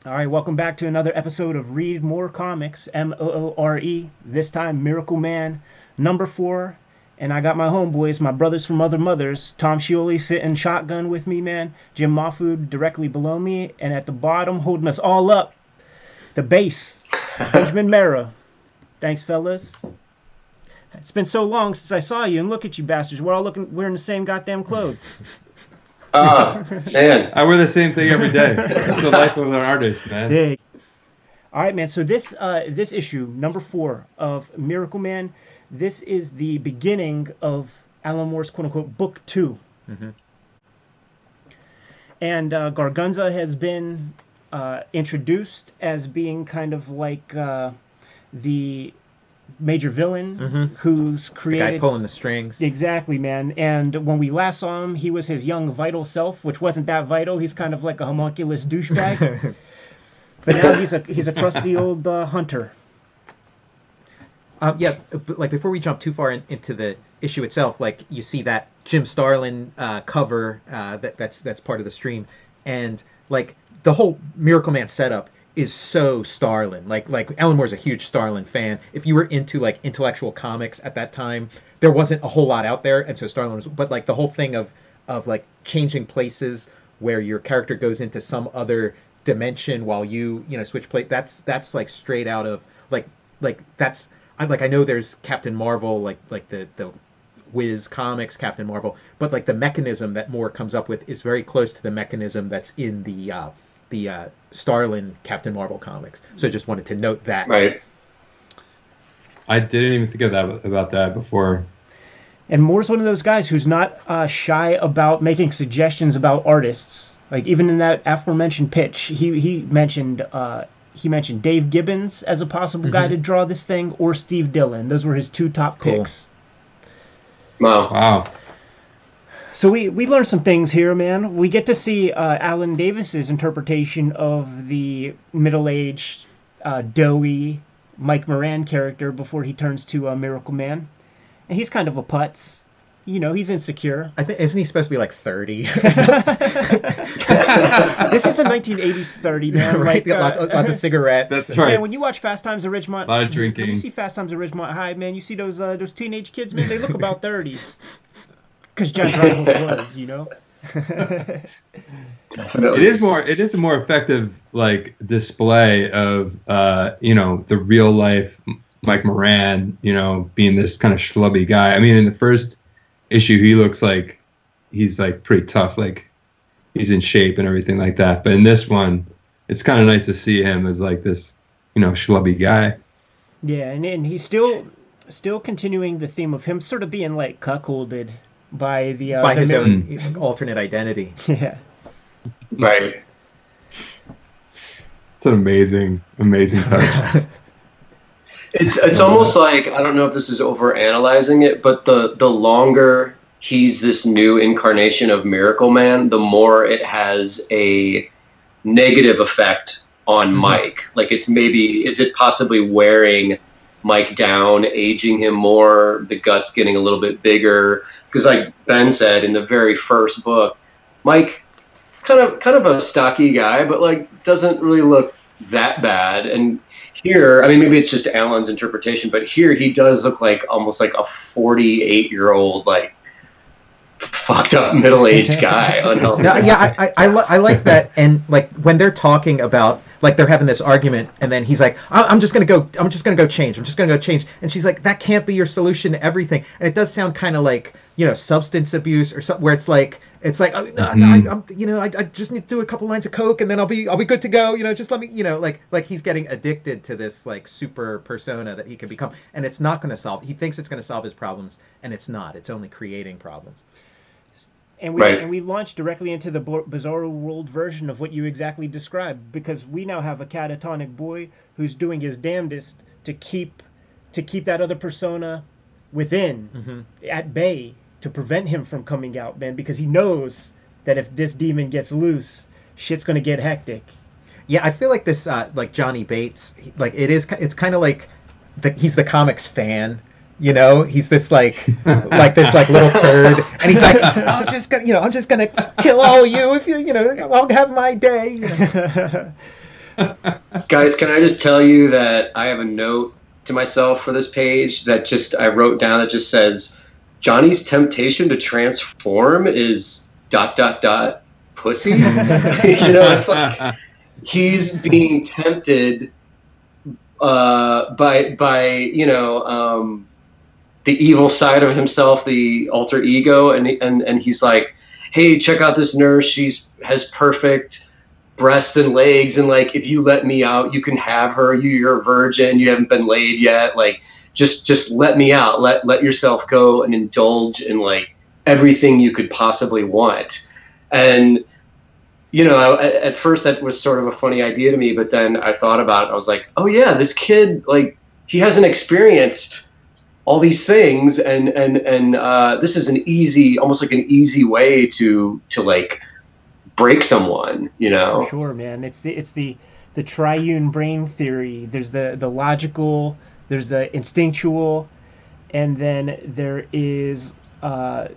All right, welcome back to another episode of Read More Comics, Moore. This time, Miracleman, number 4. And I got my homeboys, my brothers from other mothers, Tom Scioli sitting shotgun with me, man. Jim Mahfood directly below me. And at the bottom, holding us all up, the bass, Benjamin Marra. Thanks, fellas. It's been so long since I saw you, and look at you bastards. We're all wearing the same goddamn clothes. Man. I wear the same thing every day. It's the life of an artist, man. Dig. All right, man. So this issue, number 4 of Miracleman, this is the beginning of Alan Moore's quote-unquote Book 2. Mm-hmm. And Gargunza has been introduced as being kind of like the major villain who's created... The guy pulling the strings. Exactly, man. And when we last saw him, he was his young, vital self, which wasn't that vital. He's kind of like a homunculus douchebag. But now he's a crusty old hunter. Yeah, but like before we jump too far into the issue itself, like you see that Jim Starlin cover that's part of the stream, and like the whole Miracleman setup is so Starlin. Like Alan Moore's a huge Starlin fan. If you were into like intellectual comics at that time, there wasn't a whole lot out there, and so Starlin was. But like the whole thing of like changing places where your character goes into some other dimension while you switch place. That's like straight out of like that's. I know there's Captain Marvel, like the Wiz Comics Captain Marvel, but like the mechanism that Moore comes up with is very close to the mechanism that's in the Starlin Captain Marvel comics. So I just wanted to note that. Right. I didn't even think of that about that before. And Moore's one of those guys who's not shy about making suggestions about artists. Like even in that aforementioned pitch, he mentioned Dave Gibbons as a possible guy to draw this thing, or Steve Dillon. Those were his 2 top picks. Wow. So we learned some things here, man. We get to see Alan Davis's interpretation of the middle-aged, doughy Mike Moran character before he turns to Miracleman. And he's kind of a putz. He's insecure. I think isn't he supposed to be like 30? This is a 1980s 30, man. Right, Like, lots of cigarettes. That's right. Man, when you watch Fast Times at Ridgemont, A lot of drinking. When you see Fast Times at Ridgemont High, man, you see those teenage kids, man. They look about 30. Because John Travolta was, It is a more effective like display of the real life Mike Moran, being this kind of schlubby guy. I mean, in the first issue he looks like he's like pretty tough, like he's in shape and everything like that. But in this one, it's kind of nice to see him as like this, schlubby guy. Yeah, and he's still continuing the theme of him sort of being like cuckolded by his own alternate identity. Yeah. Right. It's an amazing touch. It's almost like, I don't know if this is over analyzing it, but the longer he's this new incarnation of Miracleman, the more it has a negative effect on Mike. Like is it possibly wearing Mike down, aging him more, the guts getting a little bit bigger? Because like Ben said in the very first book, Mike kind of a stocky guy, but like doesn't really look that bad. And here, I mean, maybe it's just Alan's interpretation, but here he does look like almost like a 48-year-old, like fucked up middle-aged guy, unhealthy. Yeah, I like that. And like when they're talking about, like they're having this argument, and then he's like, I'm just gonna go change. And she's like, that can't be your solution to everything. And it does sound kind of like, substance abuse or something, where it's like I just need to do a couple lines of coke and then I'll be good to go. Just let me, like he's getting addicted to this like super persona that he can become, and it's not going to solve. He thinks it's going to solve his problems, and it's not. It's only creating problems. And we launched directly into the Bizarro World version of what you exactly described, because we now have a catatonic boy who's doing his damnedest to keep that other persona within, at bay, to prevent him from coming out, man, because he knows that if this demon gets loose, shit's gonna get hectic. Yeah, I feel like this, like Johnny Bates, it's kind of like he's the comics fan. He's this like this like little turd, and he's like, I'm just gonna kill all you if I'll have my day. Guys, can I just tell you that I have a note to myself for this page that I wrote down that just says, Johnny's temptation to transform is ... pussy. It's like he's being tempted by the evil side of himself, the alter ego, and he's like, hey, check out this nurse. Has perfect breasts and legs, and like, if you let me out, you can have her. You're a virgin. You haven't been laid yet. Like, just let me out. Let yourself go and indulge in like everything you could possibly want. And at first that was sort of a funny idea to me, but then I thought about it. I was like, oh yeah, this kid, like, he hasn't experienced all these things, and this is almost like an easy way to like break someone, For sure, man. It's the triune brain theory. There's the logical, there's the instinctual, and then there is the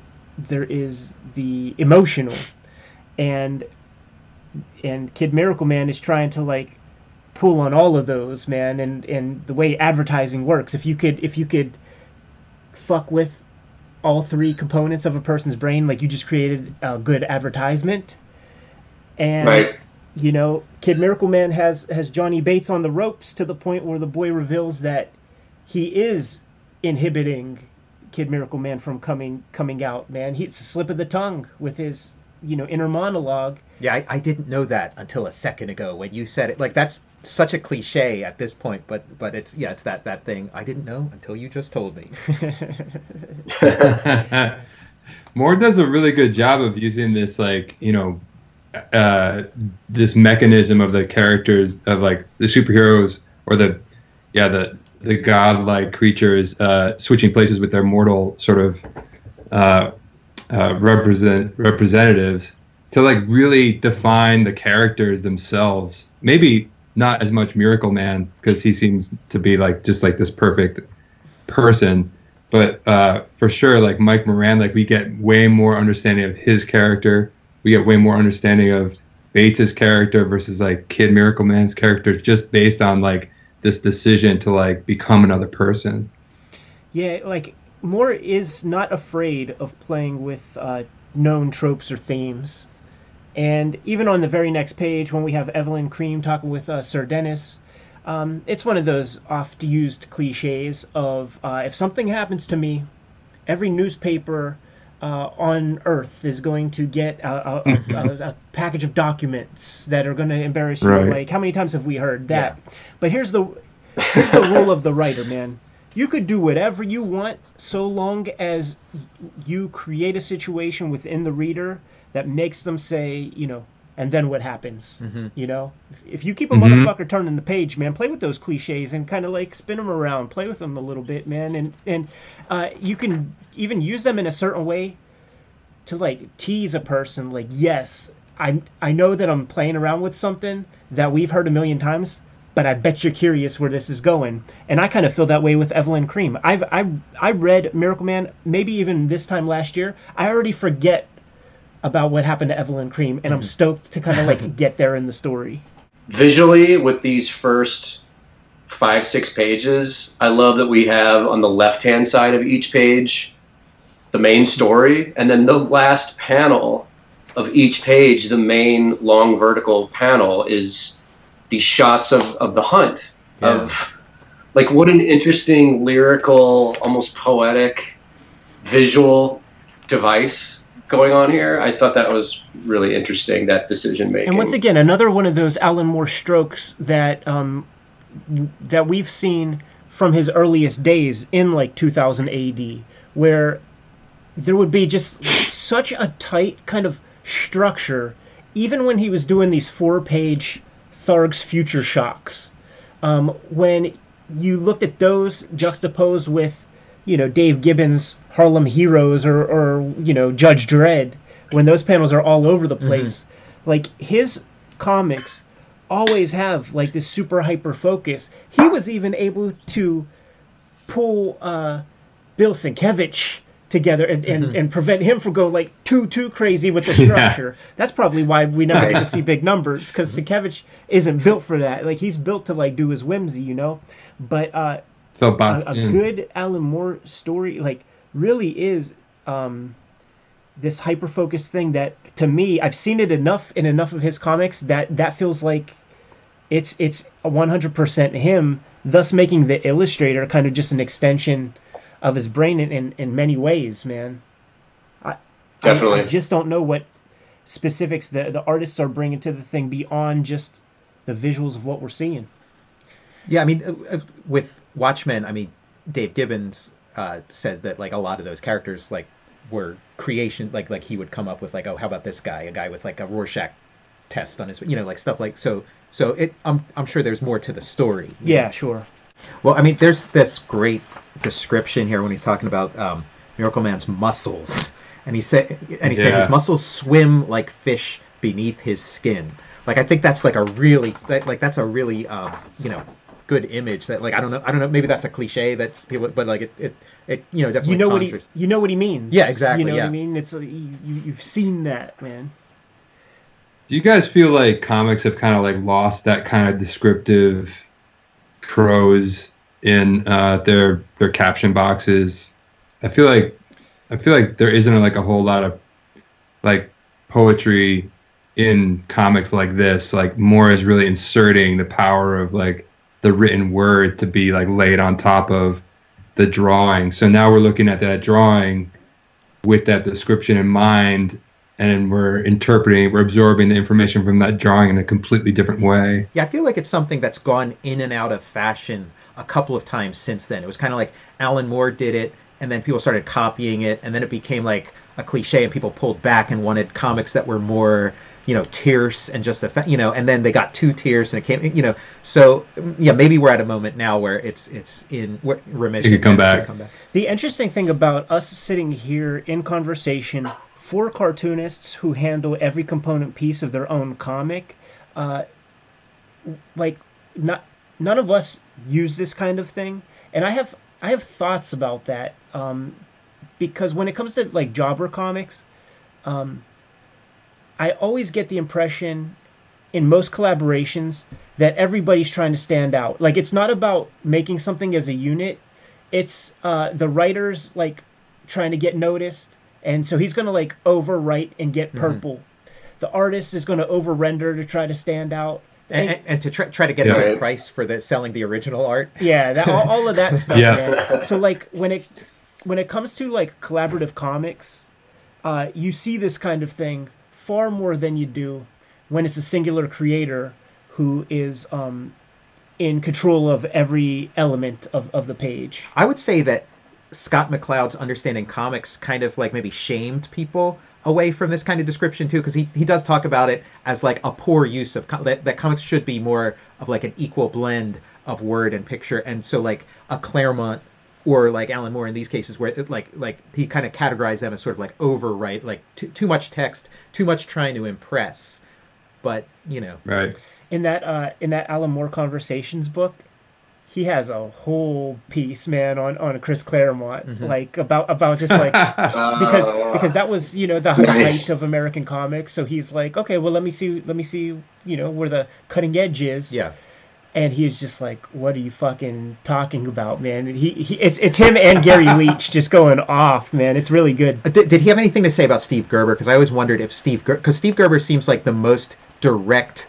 emotional. And Kid Miracleman is trying to like pull on all of those, man, and the way advertising works. If you could fuck with all three components of a person's brain, like, you just created a good advertisement. And right. Kid Miracleman has Johnny Bates on the ropes to the point where the boy reveals that he is inhibiting Kid Miracleman from coming out, man. It's a slip of the tongue with his inner monologue. Yeah, I didn't know that until a second ago when you said it. Like, that's such a cliche at this point, but it's that thing. I didn't know until you just told me. Moore does a really good job of using this, like, this mechanism of the characters, of like the superheroes or the godlike creatures switching places with their mortal sort of representatives to like really define the characters themselves. Maybe not as much Miracleman, because he seems to be like just like this perfect person, but for sure, like Mike Moran, like we get way more understanding of his character. We get way more understanding of Bates's character versus like Kid Miracleman's character, just based on like this decision to like become another person. Yeah, like, Moore is not afraid of playing with known tropes or themes. And even on the very next page, when we have Evelyn Cream talking with Sir Dennis, it's one of those oft-used cliches of, if something happens to me, every newspaper on Earth is going to get a package of documents that are going to embarrass you. Right. Like, how many times have we heard that? Yeah. But here's the rule of the writer, man. You could do whatever you want so long as you create a situation within the reader that makes them say, and then what happens? Mm-hmm. If you keep a motherfucker turning the page, man, play with those cliches and kind of like spin them around, play with them a little bit, man, and you can even use them in a certain way to like tease a person. Like, yes, I know that I'm playing around with something that we've heard a million times, but I bet you're curious where this is going. And I kind of feel that way with Evelyn Cream. I read Miracleman maybe even this time last year. I already forget about what happened to Evelyn Cream, and I'm stoked to kind of like get there in the story. Visually, with these first 5-6 pages, I love that we have on the left-hand side of each page the main story, and then the last panel of each page, the main long vertical panel, is these shots of the hunt. Yeah. Of like, what an interesting lyrical, almost poetic visual device going on here. I thought that was really interesting, that decision making. And once again, another one of those Alan Moore strokes that that we've seen from his earliest days in like 2000 AD, where there would be just such a tight kind of structure, even when he was doing these 4-page Tharg's Future Shocks. When you looked at those juxtaposed with, Dave Gibbons' Harlem Heroes or Judge Dredd, when those panels are all over the place, like, his comics always have like this super hyper focus. He was even able to pull Bill Sienkiewicz together and prevent him from going like too crazy with the structure. That's probably why we never get to see big numbers, because Sienkiewicz isn't built for that. Like, he's built to like do his whimsy, you know. But a good Alan Moore story like really is this hyper focused thing that, to me, I've seen it enough in enough of his comics that feels like it's 100% him, thus making the illustrator kind of just an extension of his brain in many ways, man. Definitely. I just don't know what specifics the artists are bringing to the thing beyond just the visuals of what we're seeing. Yeah, I mean, with Watchmen, I mean, Dave Gibbons said that like a lot of those characters like were creation, like he would come up with like, oh, how about this guy, a guy with like a Rorschach test on his, you know, like stuff like so it. I'm sure there's more to the story. Yeah, sure. Well, I mean, there's this great description here when he's talking about Miracleman's muscles, and he said his muscles swim like fish beneath his skin. Like, I think that's like a really that's a really you know, good image. That, like, I don't know, maybe that's a cliche that's people, but like it you know, definitely you know what he means. Yeah, exactly. You know what I mean? It's you've seen that, man. Do you guys feel like comics have kind of like lost that kind of descriptive prose in their caption boxes? I feel like there isn't like a whole lot of like poetry in comics like this. Like, Moore is really inserting the power of like the written word to be like laid on top of the drawing. So now we're looking at that drawing with that description in mind, and we're absorbing the information from that drawing in a completely different way. Yeah, I feel like it's something that's gone in and out of fashion a couple of times since then. It was kind of like Alan Moore did it, and then people started copying it, and then it became like a cliche, and people pulled back and wanted comics that were more, you know, tierce and just you know, and then they got too tierce, and it came, you know. So yeah, maybe we're at a moment now where it's in remission. It could come back. The interesting thing about us sitting here in conversation, for cartoonists who handle every component piece of their own comic, like none of us use this kind of thing, and I have thoughts about that, because when it comes to like jobber comics, I always get the impression in most collaborations that everybody's trying to stand out. Like, it's not about making something as a unit. It's the writers like trying to get noticed, and so he's going to like overwrite and get purple. Mm-hmm. The artist is going to over render to try to stand out. And to try to get a good price for selling the original art. Yeah, all of that stuff. Yeah. Man. So like when it comes to like collaborative comics, you see this kind of thing far more than you do when it's a singular creator who is in control of every element of the page. I would say that Scott McCloud's Understanding Comics kind of like maybe shamed people away from this kind of description too, because he does talk about it as like a poor use of that comics should be more of like an equal blend of word and picture, and so like a Claremont or like Alan Moore in these cases where it, like he kind of categorized them as sort of like overwrite, like too much text, too much trying to impress. But you know, right, in that Alan Moore Conversations book, he has a whole piece, man, on Chris Claremont, like about just like because that was, you know, the height of American comics. So he's like, okay, well, let me see, you know, where the cutting edge is. Yeah. And he's just like, what are you fucking talking about, man? It's him and Gary Leach just going off, man. It's really good. Did he have anything to say about Steve Gerber? Because I always wondered if because Steve Gerber seems like the most direct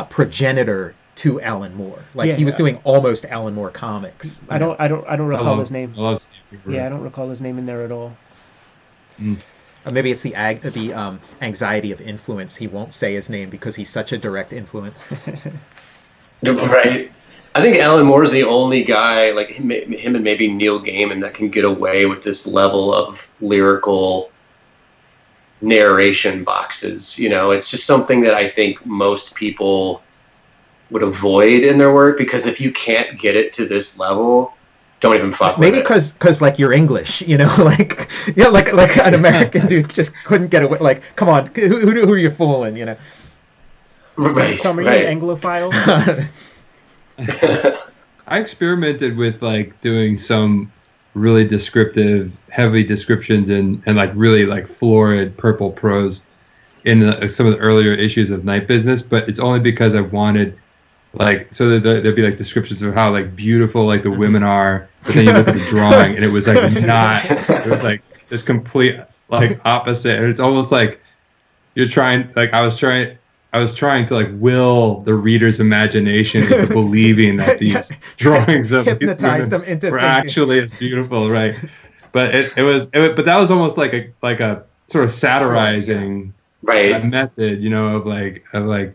progenitor to Alan Moore. Like he was doing almost Alan Moore comics. I don't recall his name. I love Steve Gerber. Yeah, I don't recall his name in there at all. Maybe it's the anxiety of influence. He won't say his name because he's such a direct influence. Right. I think Alan Moore is the only guy, like him and maybe Neil Gaiman, that can get away with this level of lyrical narration boxes. You know, it's just something that I think most people would avoid in their work, because if you can't get it to this level, don't even fuck with it. Maybe because like you're English, you know, like like an American dude just couldn't get away. Like, come on, who are you fooling, you know? Right. Tom, are you an Anglophile? I experimented with like doing some really descriptive, heavy descriptions and like really like florid purple prose in some of the earlier issues of Night Business, but it's only because I wanted like so that there'd be like descriptions of how like beautiful like the women are, but then you look at the drawing and it was like not. It was like this complete like opposite, and it's almost like you're trying. Like I was trying to like will the reader's imagination into believing that these drawings of these women them into were thinking. actually as beautiful, right? But but that was almost like a sort of satirizing. Right. That method, you know, of like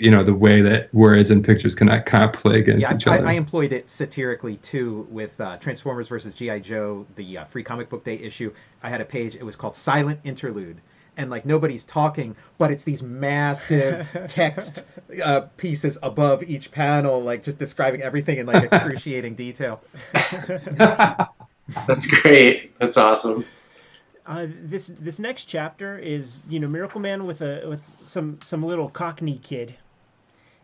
you know the way that words and pictures can kind of play against each other. I employed it satirically too with Transformers versus G.I. Joe, the Free Comic Book Day issue. I had a page. It was called Silent Interlude, and like nobody's talking, but it's these massive text pieces above each panel, like just describing everything in like excruciating detail. That's great. That's awesome. This next chapter is, you know, Miracleman with some little Cockney kid,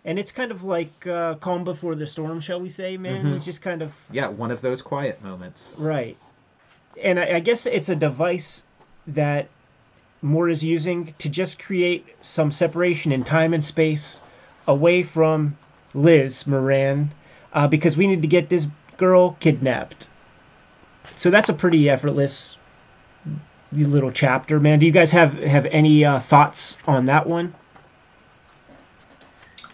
and it's kind of like Calm Before the Storm, shall we say, man? He's just kind of one of those quiet moments, right? And I guess it's a device that Moore is using to just create some separation in time and space away from Liz Moran, because we need to get this girl kidnapped. So that's a pretty effortless little chapter, man. Do you guys have any thoughts on that one?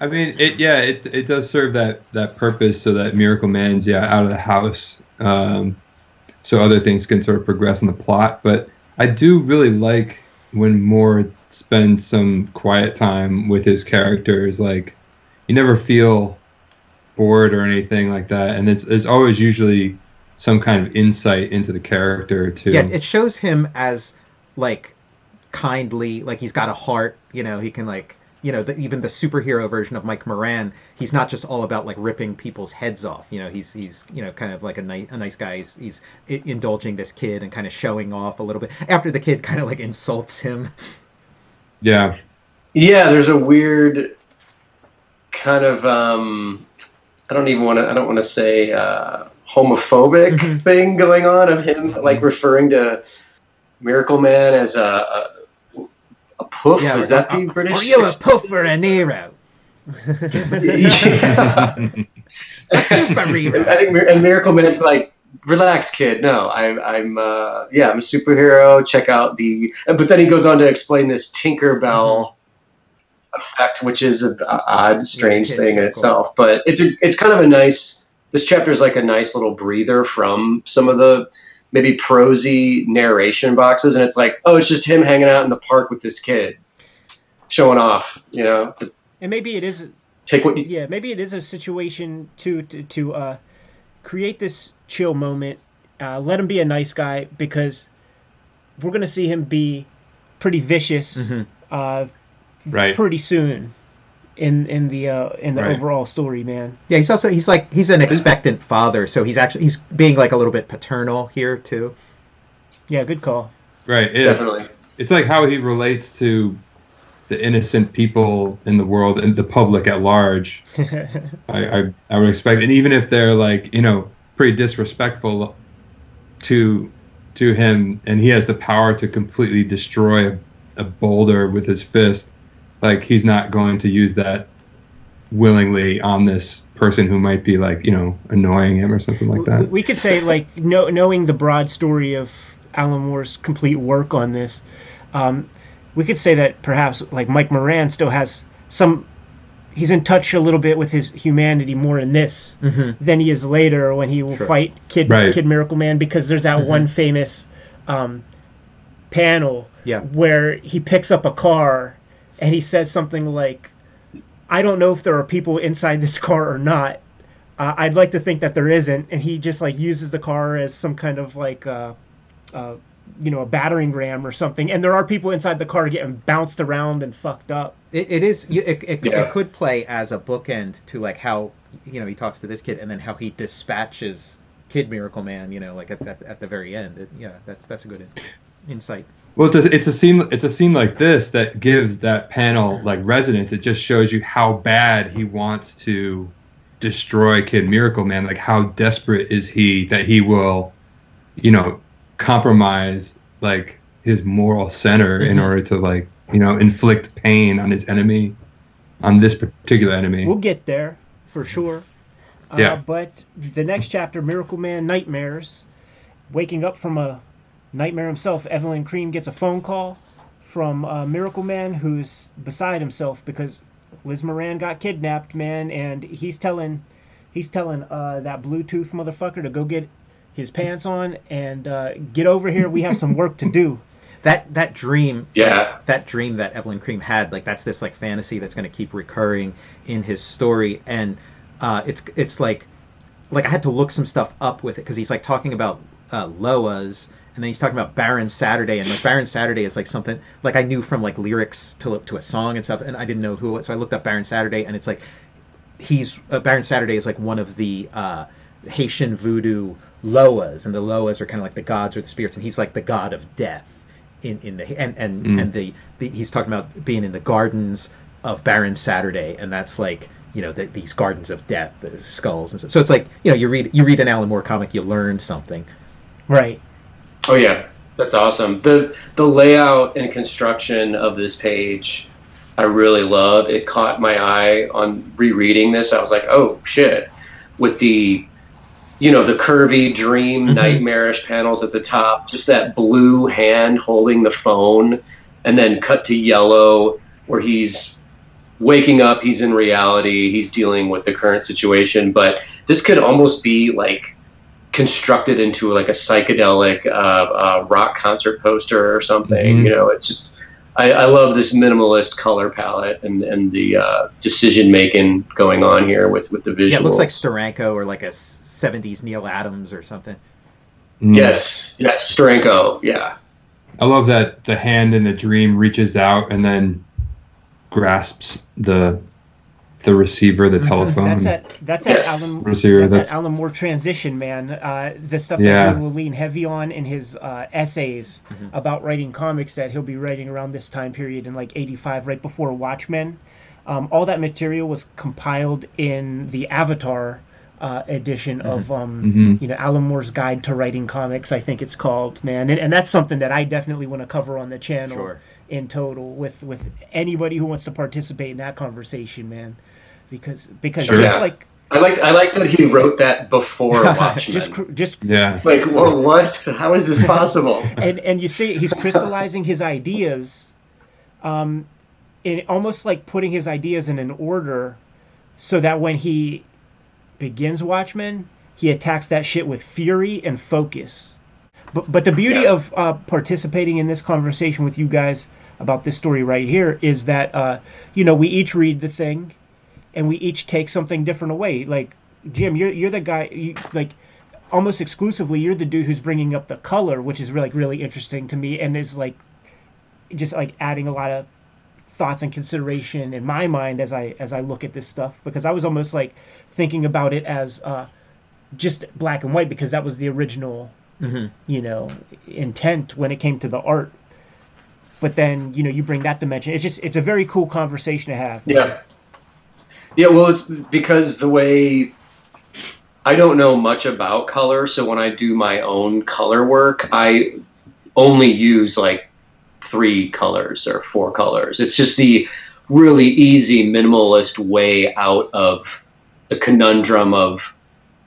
I mean, it does serve that purpose so that Miracleman's out of the house, so other things can sort of progress in the plot. But I do really like when Moore spends some quiet time with his characters. Like, you never feel bored or anything like that, and it's always usually some kind of insight into the character too. Yeah, it shows him as like kindly, like he's got a heart. You know, he can like, you know, even the superhero version of Mike Moran, he's not just all about like ripping people's heads off. You know, he's you know, kind of like a nice guy. He's indulging this kid and kind of showing off a little bit after the kid kind of like insults him. Yeah. There's a weird kind of I don't want to say homophobic thing going on of him like referring to Miracleman as a poof. Is that the British? Are you a poof or a Nero? A superhero. I think and Miracleman's like, relax, kid. No, I'm a superhero. Check out but then he goes on to explain this Tinkerbell effect, which is an odd, strange thing in itself. But it's kind of a nice. This chapter is like a nice little breather from some of the maybe prosy narration boxes, and it's like, oh, it's just him hanging out in the park with this kid, showing off, you know. And maybe it is maybe it is a situation to create this chill moment, let him be a nice guy, because we're gonna see him be pretty vicious, right, pretty soon. In the right. Overall story, man. Yeah, he's an expectant father, so he's being like a little bit paternal here too. Yeah, good call. Right, definitely. It's like how he relates to the innocent people in the world and the public at large. I would expect, and even if they're like, you know, pretty disrespectful to him, and he has the power to completely destroy a boulder with his fist. Like, he's not going to use that willingly on this person who might be like, you know, annoying him or something like that. We could say, like, knowing the broad story of Alan Moore's complete work on this, we could say that perhaps like Mike Moran still has he's in touch a little bit with his humanity more in this than he is later when he will fight Kid Miracleman, because there's that one famous panel where he picks up a car and he says something like, I don't know if there are people inside this car or not. I'd like to think that there isn't. And he just like uses the car as some kind of like, a battering ram or something. And there are people inside the car getting bounced around and fucked up. It could play as a bookend to like how, you know, he talks to this kid and then how he dispatches Kid Miracleman, you know, like at the very end. That's a good insight. Well, it's a scene like this that gives that panel like resonance. It just shows you how bad he wants to destroy Kid Miracleman. Like, how desperate is he that he will, compromise like his moral center in order to like inflict pain on his enemy, on this particular enemy. We'll get there for sure. Yeah. But the next chapter, Miracleman Nightmares, waking up from a nightmare himself, Evelyn Cream gets a phone call from Miracleman, who's beside himself because Liz Moran got kidnapped, man, and he's telling that Bluetooth motherfucker to go get his pants on and get over here. We have some work to do. That dream, Yeah. that dream that Evelyn Cream had, like that's this like fantasy that's going to keep recurring in his story, and it's like I had to look some stuff up with it because he's like talking about Loas, and then he's talking about Baron Saturday, and like Baron Saturday is like something like I knew from like lyrics to a song and stuff, and I didn't know who it was, so I looked up Baron Saturday, and it's like Baron Saturday is like one of the Haitian voodoo Loas, and the Loas are kind of like the gods or the spirits, and he's like the god of death. And he's talking about being in the gardens of Baron Saturday, and that's like these gardens of death, the skulls and stuff. So it's like you read an Alan Moore comic, you learned something, right? Oh yeah, that's awesome. The layout and construction of this page, I really love. It caught my eye on rereading this. I was like, oh shit, with the the curvy dream nightmarish panels at the top, just that blue hand holding the phone, and then cut to yellow where he's waking up, he's in reality, he's dealing with the current situation. But this could almost be like constructed into like a psychedelic rock concert poster or something. It's just I love this minimalist color palette and the decision making going on here with the visuals. Yeah, it looks like Steranko or like a 70s Neil Adams or something. Yes, Steranko, yeah. I love that the hand in the dream reaches out and then grasps the receiver, the telephone. That's that Alan receiver. That's Alan Moore transition, man. The stuff that he will lean heavy on in his essays about writing comics that he'll be writing around this time period in like 85, right before Watchmen. All that material was compiled in the Avatar edition of Alan Moore's Guide to Writing Comics, I think it's called, man. And that's something that I definitely want to cover on the channel in total with anybody who wants to participate in that conversation, man. Because just like I like that he wrote that before Watchmen. Just like, well, what? How is this possible? and you see he's crystallizing his ideas, in almost like putting his ideas in an order, so that when he begins Watchmen, he attacks that shit with fury and focus. But the beauty of participating in this conversation with you guys about this story right here is that we each read the thing, and we each take something different away. Like Jim, you're the guy, like almost exclusively you're the dude who's bringing up the color, which is really interesting to me, and is like just like adding a lot of thoughts and consideration in my mind as I look at this stuff, because I was almost like thinking about it as just black and white, because that was the original intent when it came to the art. But then you bring that dimension. It's a very cool conversation to have. Well, it's because the way I don't know much about color, so when I do my own color work, I only use like 3 colors or 4 colors. It's just the really easy minimalist way out of the conundrum of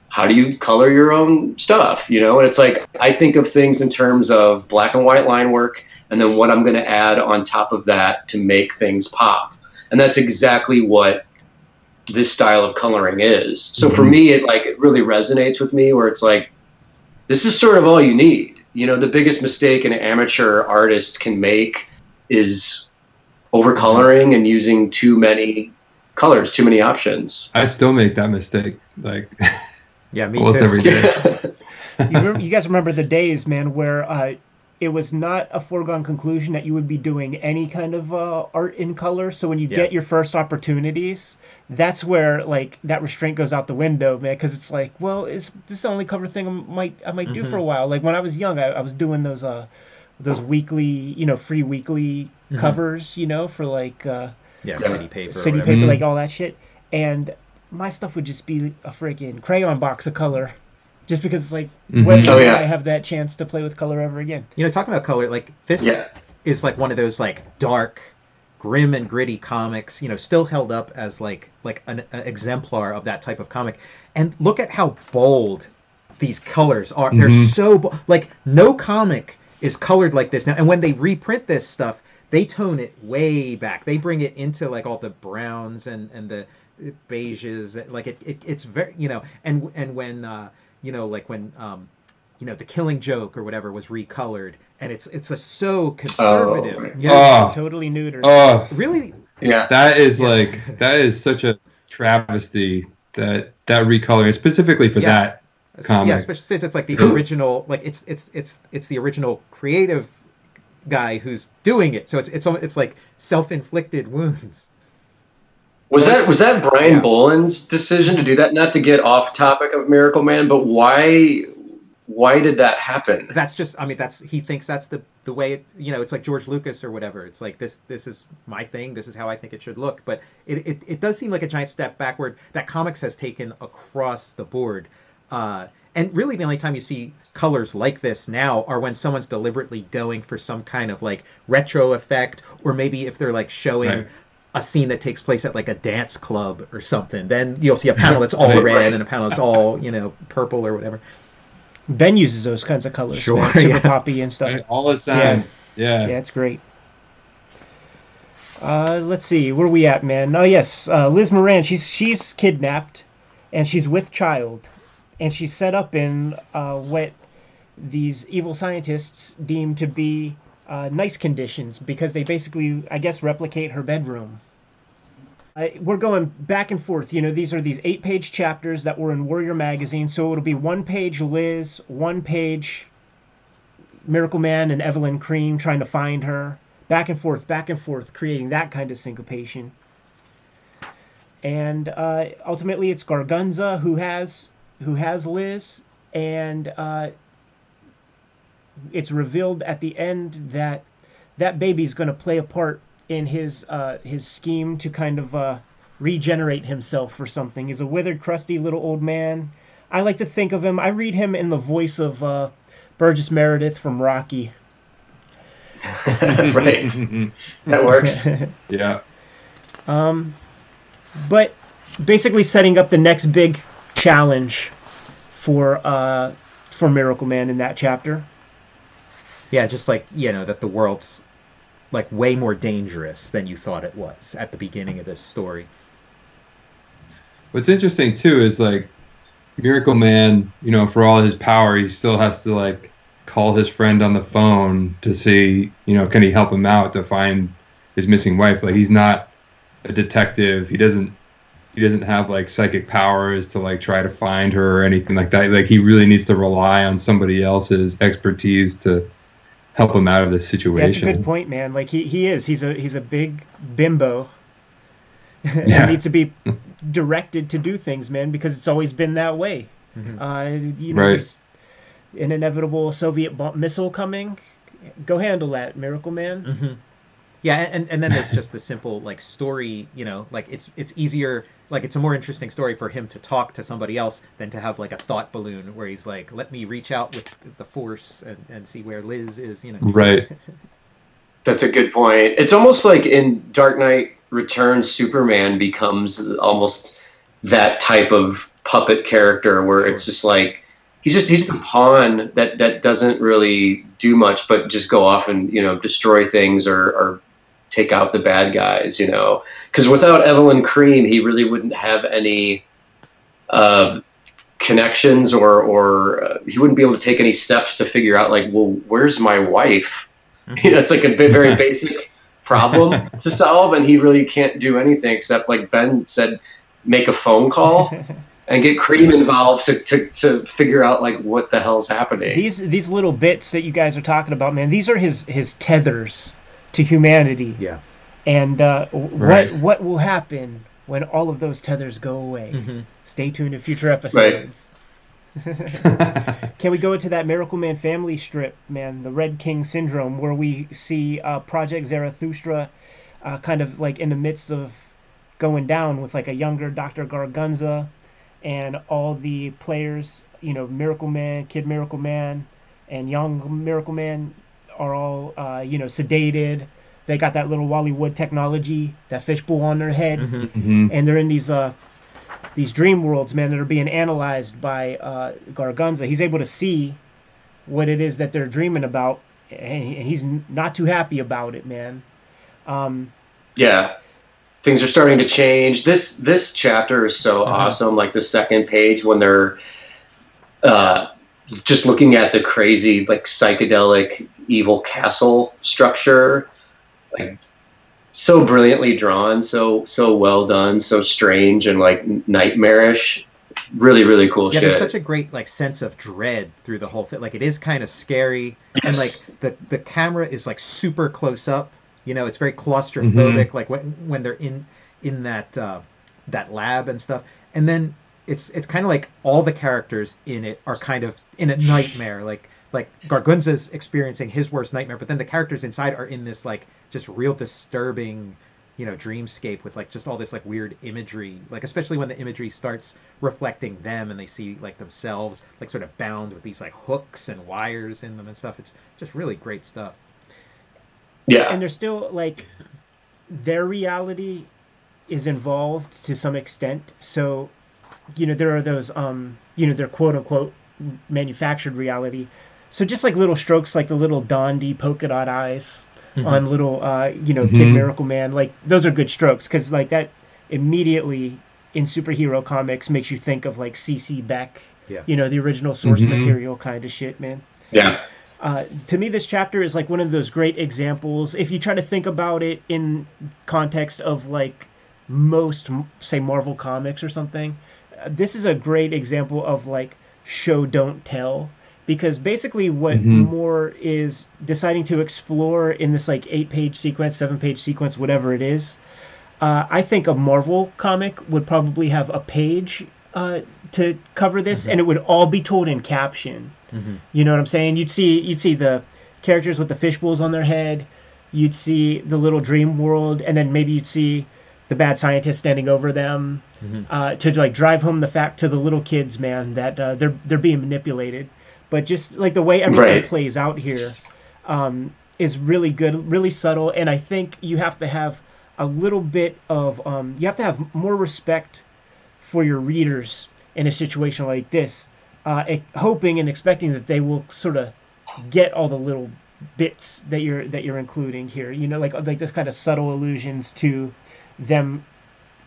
how do you color your own stuff, and it's like I think of things in terms of black and white line work and then what I'm going to add on top of that to make things pop. And that's exactly what this style of coloring is. So for me, it really resonates with me, where it's like, this is sort of all you need. The biggest mistake an amateur artist can make is overcoloring and using too many colors, too many options. I still make that mistake. Like, yeah, me almost too. every day. You guys remember the days, man, where it was not a foregone conclusion that you would be doing any kind of art in color. So when you get your first opportunities, that's where like that restraint goes out the window, man. Because it's like, well, is this the only cover thing I might do for a while? Like when I was young, I was doing those weekly, free weekly covers, for like city paper, like all that shit. And my stuff would just be a freaking crayon box of color. just because it's like, Mhm. when Oh, will yeah. I have that chance to play with color ever again? You know, talking about color, like this Yeah. is like one of those like dark, grim and gritty comics. You know, still held up as like an exemplar of that type of comic. And look at how bold these colors are. They're Mhm. so like no comic is colored like this now. And when they reprint this stuff, they tone it way back. They bring it into like all the browns and the beiges. Like it's very, you know. And when you know, like when you know, the Killing Joke or whatever was recolored, and it's a so conservative. right. Yeah, Oh. totally neutered. Oh, Really, Yeah. that is Yeah. like that is such a travesty that recoloring specifically for Yeah. that comic. yeah, especially since it's like the original, like it's the original creative guy who's doing it, so it's like self-inflicted wounds. Was that Brian Yeah. Boland's decision to do that? Not to get off topic of Miracleman, but why did that happen? That's just, I mean, that's, he thinks that's the way it, you know, it's like George Lucas or whatever. It's like this is my thing. This is how I think it should look. But it does seem like a giant step backward that comics has taken across the board. And really the only time you see colors like this now are when someone's deliberately going for some kind of like retro effect, or maybe if they're like showing Right. a scene that takes place at like a dance club or something, then you'll see a panel that's all Right, red right. and a panel that's all, you know, purple or whatever. Ben uses those kinds of colors, Sure, man, super yeah. poppy and stuff. Right, all the time. Yeah. Yeah, it's great. Let's see, where are we at, man? Oh yes, Liz Moran. She's kidnapped, and she's with child, and she's set up in what these evil scientists deem to be nice conditions, because they basically, I guess, replicate her bedroom. We're going back and forth. You know, these are these 8-page chapters that were in Warrior magazine, so it'll be 1 page Liz, 1 page Miracleman and Evelyn Cream trying to find her. Back and forth, creating that kind of syncopation. And ultimately, it's Gargunza who has Liz, and it's revealed at the end that that baby's going to play a part in his scheme to kind of regenerate himself or something. He's a withered, crusty little old man. I like to think of him. I read him in the voice of Burgess Meredith from Rocky. Right. That works. Yeah. But basically setting up the next big challenge for Miracleman in that chapter. Yeah, just like, you know, that the world's like way more dangerous than you thought it was at the beginning of this story. What's interesting too is like Miracleman, you know, for all his power, he still has to like call his friend on the phone to see, you know, can he help him out to find his missing wife. Like he's not a detective. He doesn't have like psychic powers to like try to find her or anything like that. Like he really needs to rely on somebody else's expertise to help him out of this situation. That's a good point, man. Like he's a big bimbo. Yeah. And needs to be directed to do things, man, because it's always been that way. You know, Right. there's an inevitable Soviet missile coming. Go handle that, Miracleman. Yeah, and then there's just the simple like story, you know, like it's easier, like it's a more interesting story for him to talk to somebody else than to have like a thought balloon where he's like, let me reach out with the force and see where Liz is, you know. Right. That's a good point. It's almost like in Dark Knight Returns, Superman becomes almost that type of puppet character where it's just like he's the pawn that doesn't really do much but just go off and, you know, destroy things or take out the bad guys, you know. Because without Evelyn Cream, he really wouldn't have any connections or he wouldn't be able to take any steps to figure out like, well, where's my wife? You know, it's like a very basic problem to solve, and he really can't do anything except, like Ben said, make a phone call and get Cream involved to figure out like what the hell's happening. These little bits that you guys are talking about, man, these are his tethers to humanity. Yeah. And Right. what will happen when all of those tethers go away? Stay tuned to future episodes. Can we go into that Miracleman family strip, man, the Red King Syndrome, where we see Project Zarathustra kind of like in the midst of going down with like a younger Dr. Gargunza and all the players Miracleman, Kid Miracleman, and Young Miracleman are all sedated. They got that little Wally Wood technology, that fishbowl on their head, and they're in these dream worlds, man, that are being analyzed by Gargunza. He's able to see what it is that they're dreaming about, and he's not too happy about it, man. Yeah, things are starting to change. This chapter is so awesome. Like the second page when they're just looking at the crazy, like psychedelic evil castle structure, like so brilliantly drawn, so well done, so strange and like nightmarish. Really, really cool shit. There's such a great like sense of dread through the whole thing. Like it is kind of scary, and like the camera is like super close up. It's very claustrophobic. Like when they're in that lab and stuff, and then it's kind of like all the characters in it are kind of in a nightmare. Like Gargunza's experiencing his worst nightmare, but then the characters inside are in this like just real disturbing, dreamscape with like just all this like weird imagery. Like especially when the imagery starts reflecting them and they see like themselves like sort of bound with these like hooks and wires in them and stuff. It's just really great stuff. Yeah. And they're still like their reality is involved to some extent. So, there are those their quote unquote manufactured reality. So just like little strokes, like the little Dondi polka dot eyes on little, Kid Miracleman, like those are good strokes because like that immediately in superhero comics makes you think of like C.C. Beck, the original source material kind of shit, man. Yeah. To me, this chapter is like one of those great examples. If you try to think about it in context of like most, say, Marvel comics or something, this is a great example of like show don't tell. Because basically what Moore is deciding to explore in this like 8-page sequence, 7-page sequence, whatever it is, I think a Marvel comic would probably have a page to cover this, and it would all be told in caption. You know what I'm saying? You'd see the characters with the fishbowls on their head. You'd see the little dream world, and then maybe you'd see the bad scientist standing over them to like drive home the fact to the little kids, man, that they're being manipulated. But just like the way everything plays out here is really good, really subtle, and I think you have to have a little bit of you have to have more respect for your readers in a situation like this, hoping and expecting that they will sort of get all the little bits that you're including here. Like this kind of subtle allusions to them,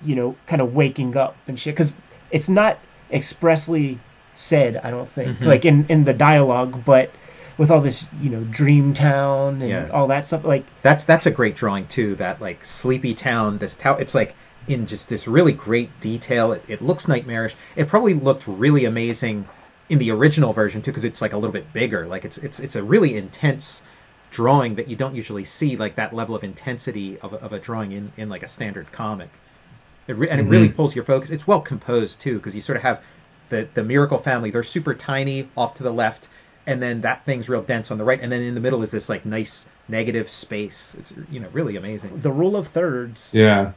kind of waking up and shit, because it's not expressly said, I don't think, like in the dialogue, but with all this, dream town and all that stuff, like that's a great drawing too. That like sleepy town, this town, it's like in just this really great detail. It looks nightmarish. It probably looked really amazing in the original version too, because it's like a little bit bigger. Like it's a really intense drawing that you don't usually see, like that level of intensity of a drawing in like a standard comic. It really pulls your focus. It's well composed too, because you sort of have the Miracle family. They're super tiny off to the left, and then that thing's real dense on the right, and then in the middle is this like nice negative space. It's really amazing. The rule of thirds. Yeah,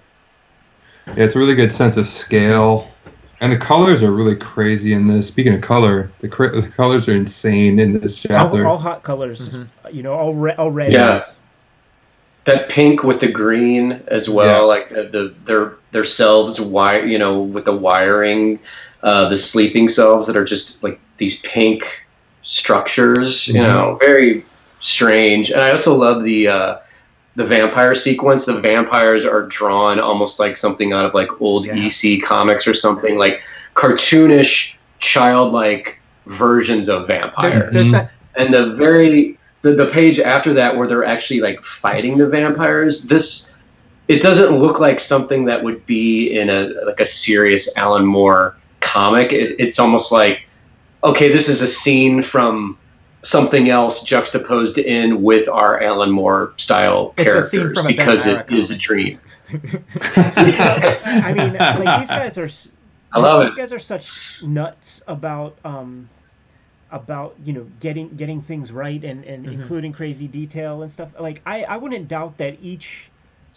it's a really good sense of scale, and the colors are really crazy in this. Speaking of color, the colors are insane in this chapter. All hot colors, all red. Yeah, that pink with the green as well, like their selves with the wiring, the sleeping selves that are just like these pink structures, very strange. And I also love the vampire sequence. The vampires are drawn almost like something out of like old EC comics or something, like cartoonish, childlike versions of vampires. And the page after that where they're actually like fighting the vampires, it doesn't look like something that would be in a serious Alan Moore comic. It's almost like, okay, this is a scene from something else juxtaposed in with our Alan Moore style characters because it is a dream. I mean, like these guys are. I love These guys are such nuts about getting things right and including crazy detail and stuff. Like I wouldn't doubt that each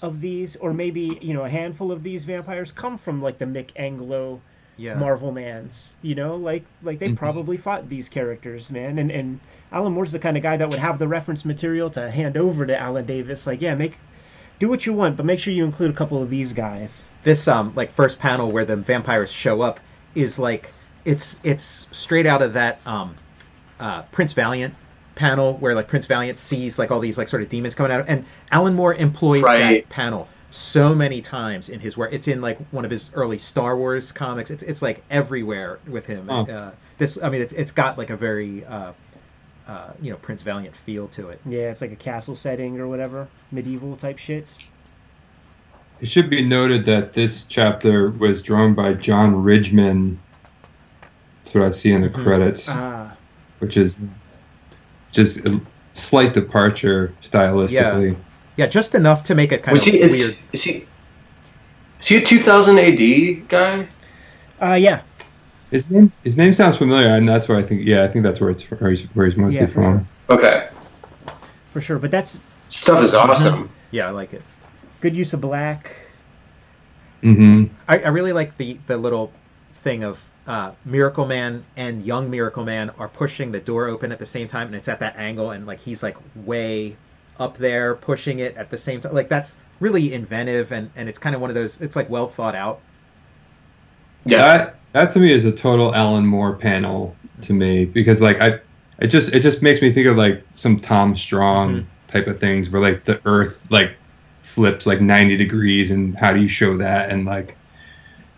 of these, or maybe a handful of these vampires come from like the Mick Anglo Marvel mans, like they probably fought these characters, man. And Alan Moore's the kind of guy that would have the reference material to hand over to Alan Davis, like, yeah, do what you want, but make sure you include a couple of these guys. This like first panel where the vampires show up is like it's straight out of that Prince Valiant panel where like Prince Valiant sees like all these like sort of demons coming out, and Alan Moore employs that panel so many times in his work. It's in like one of his early Star Wars comics. It's like everywhere with him. It's got like a very Prince Valiant feel to it. Yeah, it's like a castle setting or whatever, medieval type shits. It should be noted that this chapter was drawn by John Ridgman. That's what I see in the credits, which is just a slight departure stylistically. Yeah, just enough to make it kind of weird. Is he a 2000 AD guy? Yeah. His name sounds familiar, and that's where I think that's where he's mostly from. Sure. Okay. For sure, but that's stuff is awesome. Yeah, I like it. Good use of black. Mm-hmm. I really like the little thing of Miracleman and young Miracleman are pushing the door open at the same time, and it's at that angle, and like he's like way up there pushing it at the same time. Like that's really inventive, and it's kind of one of those. It's like well thought out. Yeah, that to me is a total Alan Moore panel to me, because like it just makes me think of like some Tom Strong type of things where like the Earth like flips like 90 degrees, and how do you show that, and like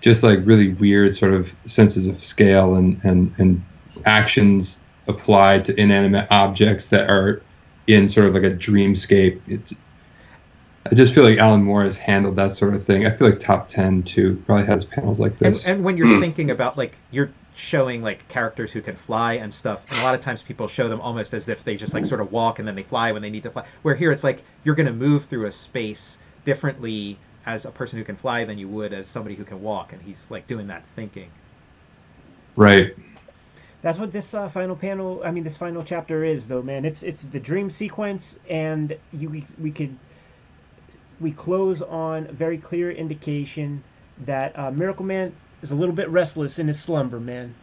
just like really weird sort of senses of scale and actions applied to inanimate objects that are in sort of like a dreamscape. I just feel like Alan Moore has handled that sort of thing. I feel like Top 10 too probably has panels like this. And when you're thinking about like you're showing like characters who can fly and stuff, and a lot of times people show them almost as if they just like sort of walk and then they fly when they need to fly. Where here it's like you're going to move through a space differently as a person who can fly than you would as somebody who can walk, and he's like doing that thinking. Right. That's what this final panel, this final chapter is, though, man. It's the dream sequence, and we close on a very clear indication that Miracleman is a little bit restless in his slumber, man.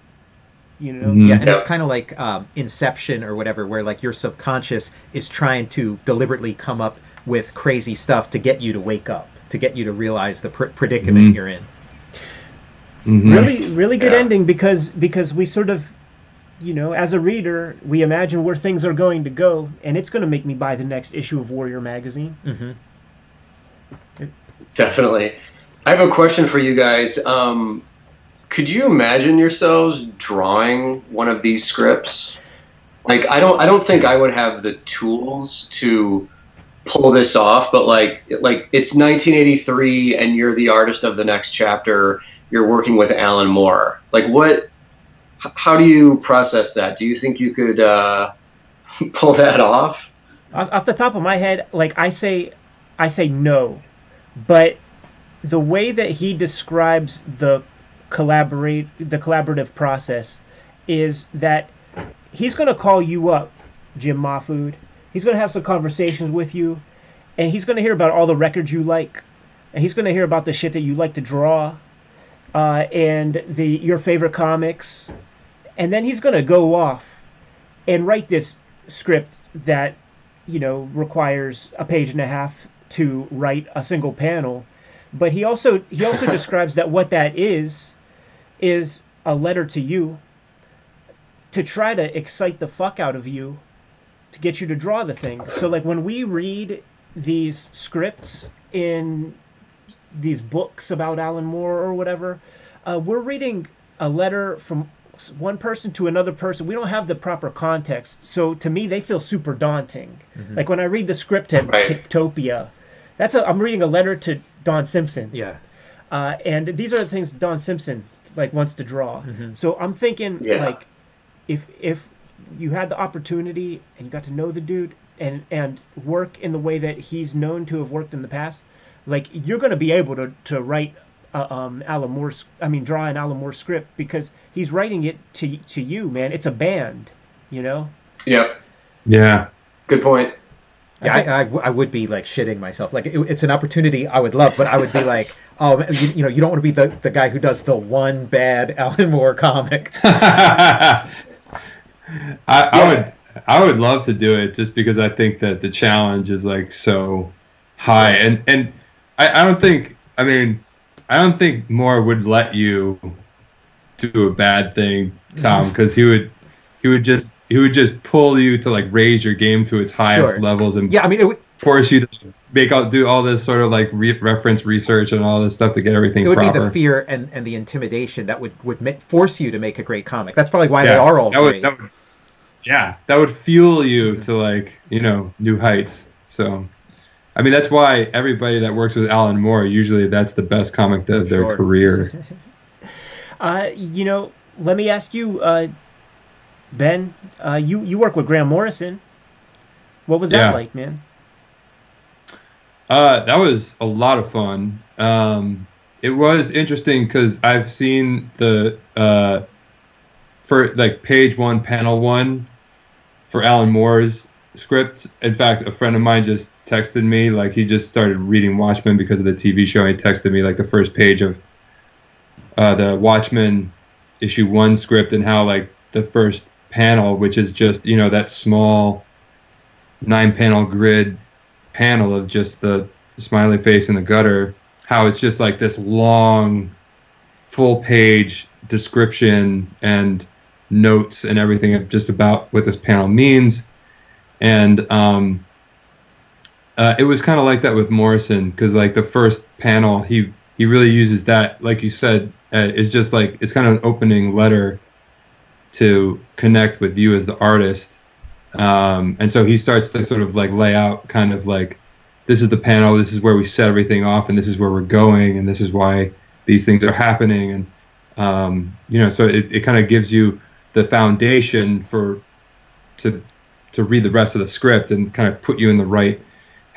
Yeah, and it's kind of like Inception or whatever, where like your subconscious is trying to deliberately come up with crazy stuff to get you to wake up, to get you to realize the predicament you're in. Really, really good ending, because we sort of, as a reader, we imagine where things are going to go, and it's going to make me buy the next issue of Warrior magazine. Definitely. I have a question for you guys. Could you imagine yourselves drawing one of these scripts? Like, I don't think I would have the tools to pull this off, but like it's 1983 and you're the artist of the next chapter. You're working with Alan Moore. Like, how do you process that? Do you think you could pull that off? Off the top of my head, like I say no, but the way that he describes the collaborative process is that he's going to call you up, Jim Mahfood. He's going to have some conversations with you, and he's going to hear about all the records you like, and he's going to hear about the shit that you like to draw, and your favorite comics, and then he's going to go off and write this script that requires a page and a half to write a single panel. But he also describes that what that is a letter to you to try to excite the fuck out of you to get you to draw the thing. So like when we read these scripts in these books about Alan Moore or whatever, we're reading a letter from one person to another person. We don't have the proper context. So to me, they feel super daunting. Like when I read the script at Pictopia, I'm reading a letter to Don Simpson. Yeah. And these are the things Don Simpson like wants to draw. So I'm thinking like if you had the opportunity and you got to know the dude and work in the way that he's known to have worked in the past, like you're going to be able to write Alan Moore's, draw an Alan Moore script, because he's writing it to you, man. It's a band, Yep. Yeah. Good point. Yeah, I would be like shitting myself. Like it's an opportunity I would love, but I would be like, oh, you know, you don't want to be the guy who does the one bad Alan Moore comic. I would love to do it just because I think that the challenge is like so high, and I don't think, I mean, I don't think Moore would let you do a bad thing, Tom, because he would just pull you to like raise your game to its highest levels, and yeah, I mean, force you to do all this sort of like reference research and all this stuff to get everything. It would proper. be the fear and the intimidation that would force you to make a great comic. That's probably why they are all great. That would fuel you to like, you know, new heights. So, I mean, that's why everybody that works with Alan Moore, usually that's the best comic of their career. You know, let me ask you, Ben, you work with Grant Morrison. What was that like, man? That was a lot of fun. It was interesting because I've seen the for like page 1, panel 1 for Alan Moore's script. In fact, a friend of mine just texted me, like he just started reading Watchmen because of the TV show. He texted me like the first page of the Watchmen issue 1 script, and how like the first panel, which is just, you know, that small 9-panel grid panel of just the smiley face in the gutter, how it's just like this long full page description and notes and everything of just about what this panel means. And it was kind of like that with Morrison, because like the first panel, he really uses that, like you said, is just like, it's kind of an opening letter to connect with you as the artist. And so he starts to sort of like lay out kind of like, this is the panel, this is where we set everything off, and this is where we're going, and this is why these things are happening. And you know, so it kind of gives you the foundation to read the rest of the script and kind of put you in the right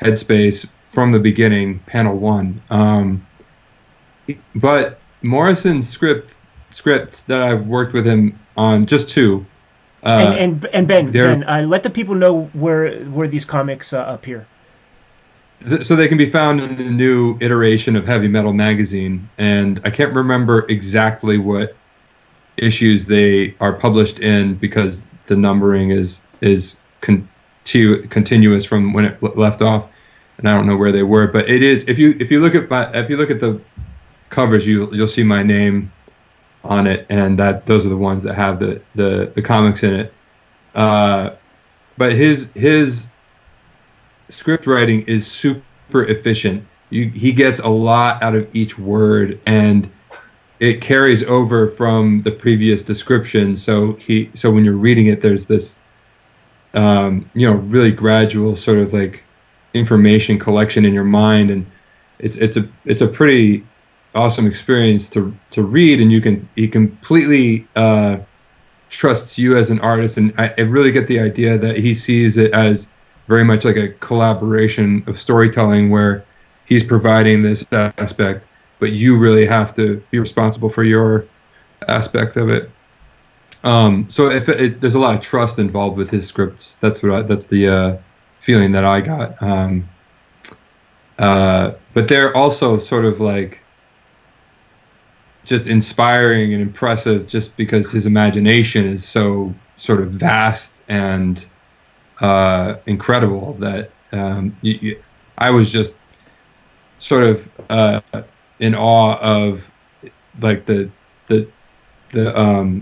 headspace from the beginning, panel 1. But Morrison's scripts that I've worked with him on, just 2. And Ben, let the people know where these comics appear. So they can be found in the new iteration of Heavy Metal magazine, and I can't remember exactly what issues they are published in because the numbering is continuous from when it left off, and I don't know where they were. But it is, if you look at the covers, you'll see my name on it, and those are the ones that have the comics in it. But his script writing is super efficient. He gets a lot out of each word, and it carries over from the previous description. So when you're reading it, there's this really gradual sort of like information collection in your mind, and it's a pretty awesome experience to read, and he completely trusts you as an artist, and I really get the idea that he sees it as very much like a collaboration of storytelling where he's providing this aspect, but you really have to be responsible for your aspect of it. So there's a lot of trust involved with his scripts. That's the feeling that I got. But they're also sort of like just inspiring and impressive, just because his imagination is so sort of vast and incredible that I was just sort of in awe of like the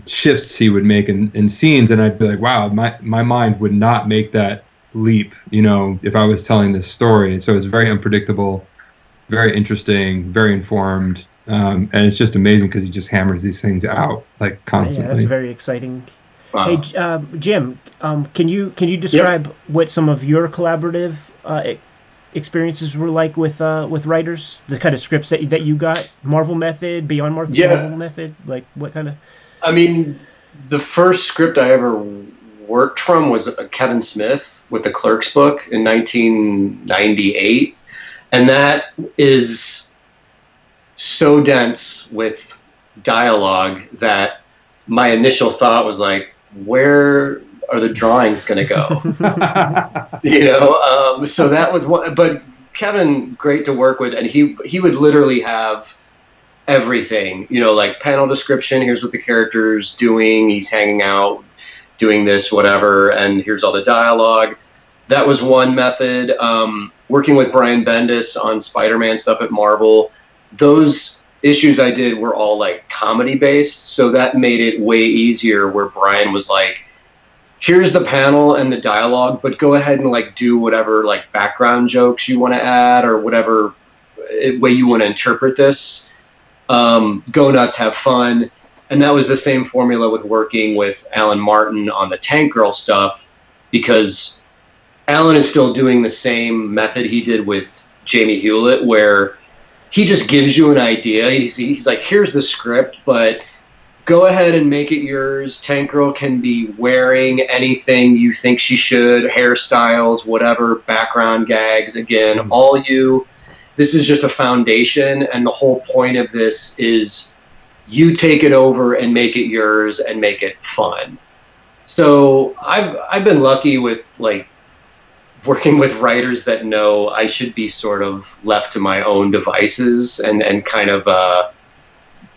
shifts he would make in scenes, and I'd be like, wow, my mind would not make that leap, if I was telling this story. And so it's very unpredictable, very interesting, very informed, and it's just amazing because he just hammers these things out like constantly. Yeah, that's very exciting. Wow. Hey, Jim, can you describe what some of your collaborative experiences were like with writers? The kind of scripts that you got, Marvel Method, Beyond Marvel Method, like what kind of? I mean, the first script I ever worked from was Kevin Smith with the Clerks book in 1998, and that is so dense with dialogue that my initial thought was like, where the drawings going to go? You know, so that was one. But Kevin, great to work with, and he would literally have everything, you know, like panel description. Here's what the character's doing. He's hanging out, doing this, whatever, and here's all the dialogue. That was one method. Working with Brian Bendis on Spider-Man stuff at Marvel, those issues I did were all like comedy based, so that made it way easier. Where Brian was like, here's the panel and the dialogue, but go ahead and like do whatever like background jokes you want to add or whatever way you want to interpret this. Go nuts, have fun. And that was the same formula with working with Alan Martin on the Tank Girl stuff, because Alan is still doing the same method he did with Jamie Hewlett, where he just gives you an idea. He's like, here's the script, but go ahead and make it yours. Tank Girl can be wearing anything you think she should, hairstyles, whatever, background gags, again, all you. This is just a foundation, and the whole point of this is you take it over and make it yours and make it fun. So I've been lucky with like working with writers that know I should be sort of left to my own devices and kind of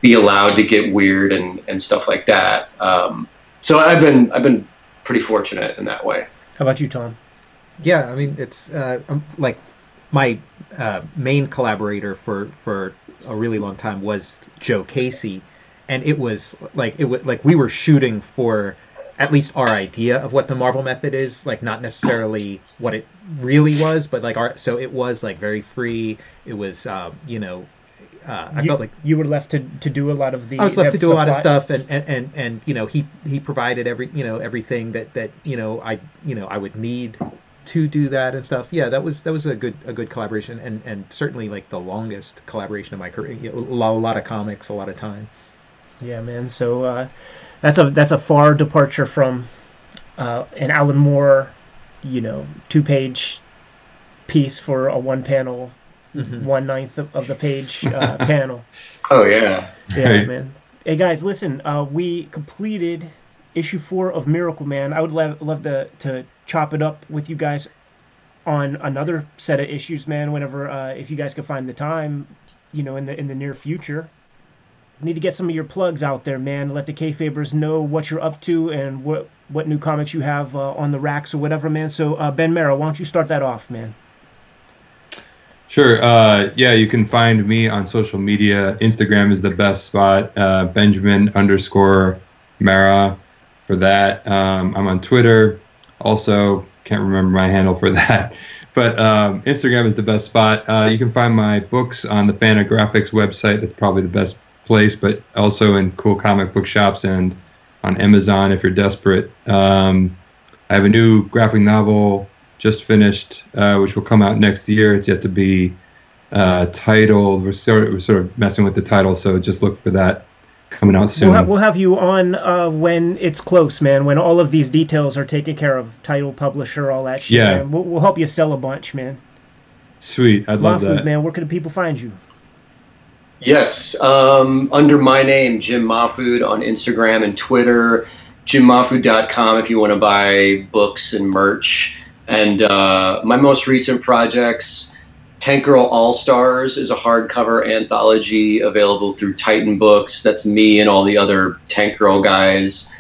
be allowed to get weird and stuff like that. So I've been pretty fortunate in that way. How about you, Tom? Yeah, I mean, it's like my main collaborator for a really long time was Joe Casey, and it was like we were shooting for at least our idea of what the Marvel method is, like not necessarily what it really was, but like so it was like very free. It was I felt like you were left to do a lot of the. I was left to do a lot of plot. stuff, and you know he provided everything that I would need to do that and stuff. Yeah, that was a good collaboration, and certainly like the longest collaboration of my career. You know, a lot of comics, a lot of time. Yeah, man. So that's a far departure from an Alan Moore, 2-page piece for a one panel, 1/9 of the page panel. Oh yeah. Yeah, Right. man. Hey guys, listen. We completed issue 4 of Miracleman. I would love to chop it up with you guys on another set of issues, man. Whenever, if you guys can find the time, in the near future. Need to get some of your plugs out there, man. Let the Kayfabers know what you're up to and what new comics you have on the racks or whatever, man. So, Ben Marra, why don't you start that off, man? Sure. Yeah, you can find me on social media. Instagram is the best spot. Benjamin_Marra for that. I'm on Twitter. Also, can't remember my handle for that. But Instagram is the best spot. You can find my books on the Fantagraphics website. That's probably the best place, but also in cool comic book shops and on Amazon if you're desperate. I have a new graphic novel just finished, which will come out next year. It's yet to be titled. We're sort of messing with the title, so just look for that coming out soon. We'll have you on when it's close, man. When all of these details are taken care of, title, publisher, all that shit. Yeah. Man. We'll help you sell a bunch, man. Sweet, I'd love Mahfood, that. man. Where can the people find you? Yes, under my name, Jim Mahfood, on Instagram and Twitter, jimmahfood.com if you want to buy books and merch. And my most recent projects, Tank Girl All-Stars is a hardcover anthology available through Titan Books. That's me and all the other Tank Girl guys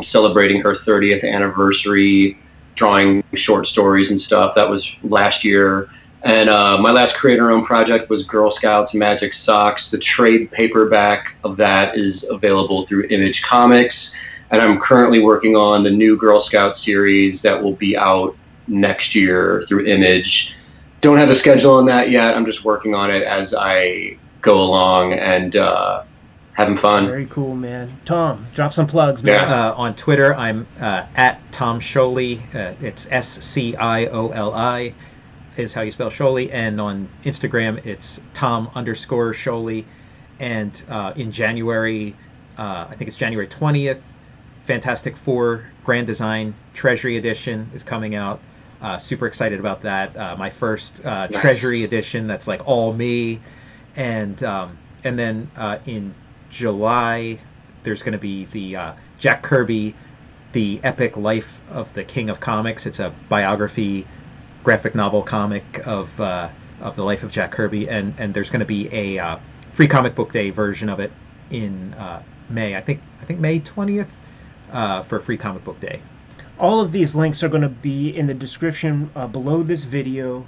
celebrating her 30th anniversary, drawing short stories and stuff. That was last year. And my last creator-owned project was Girl Scouts Magic Socks. The trade paperback of that is available through Image Comics. And I'm currently working on the new Girl Scout series that will be out next year through Image. Don't have a schedule on that yet. I'm just working on it as I go along and having fun. Very cool, man. Tom, drop some plugs, man. Yeah. On Twitter, I'm at Tom Scioli. It's Scioli is how you spell Scioli, and on Instagram it's Tom_Scioli. And in January, I think it's January 20th, Fantastic Four Grand Design Treasury Edition is coming out. Super excited about that. My first Treasury Edition that's like all me, and then in July there's going to be the Jack Kirby, the epic life of the King of Comics. It's a biography, graphic novel comic of the life of Jack Kirby, and there's going to be a free comic book day version of it in May. I think May 20th for free comic book day. All of these links are going to be in the description below this video.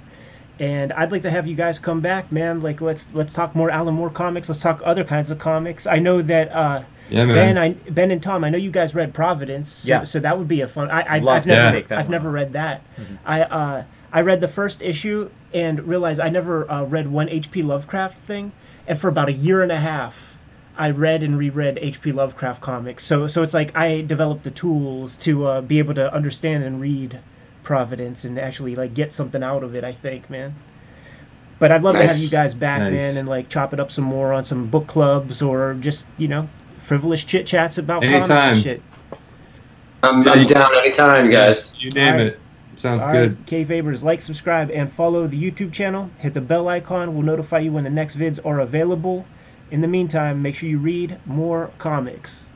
And I'd like to have you guys come back, man. Like, let's talk more Alan Moore comics. Let's talk other kinds of comics. I know that Ben and Tom, I know you guys read Providence. So that would be a fun. I've never read that. Mm-hmm. I read the first issue and realized I never read one H.P. Lovecraft thing. And for about a year and a half, I read and reread H.P. Lovecraft comics. So it's like I developed the tools to be able to understand and read Providence and actually like get something out of it, I think, man. But I'd love to have you guys back, man, and like chop it up some more on some book clubs or just, frivolous chit chats about comics and shit. I'm down anytime, guys. You name it. Sounds good. Kayfabers, like, subscribe, and follow the YouTube channel. Hit the bell icon. We'll notify you when the next vids are available. In the meantime, make sure you read more comics.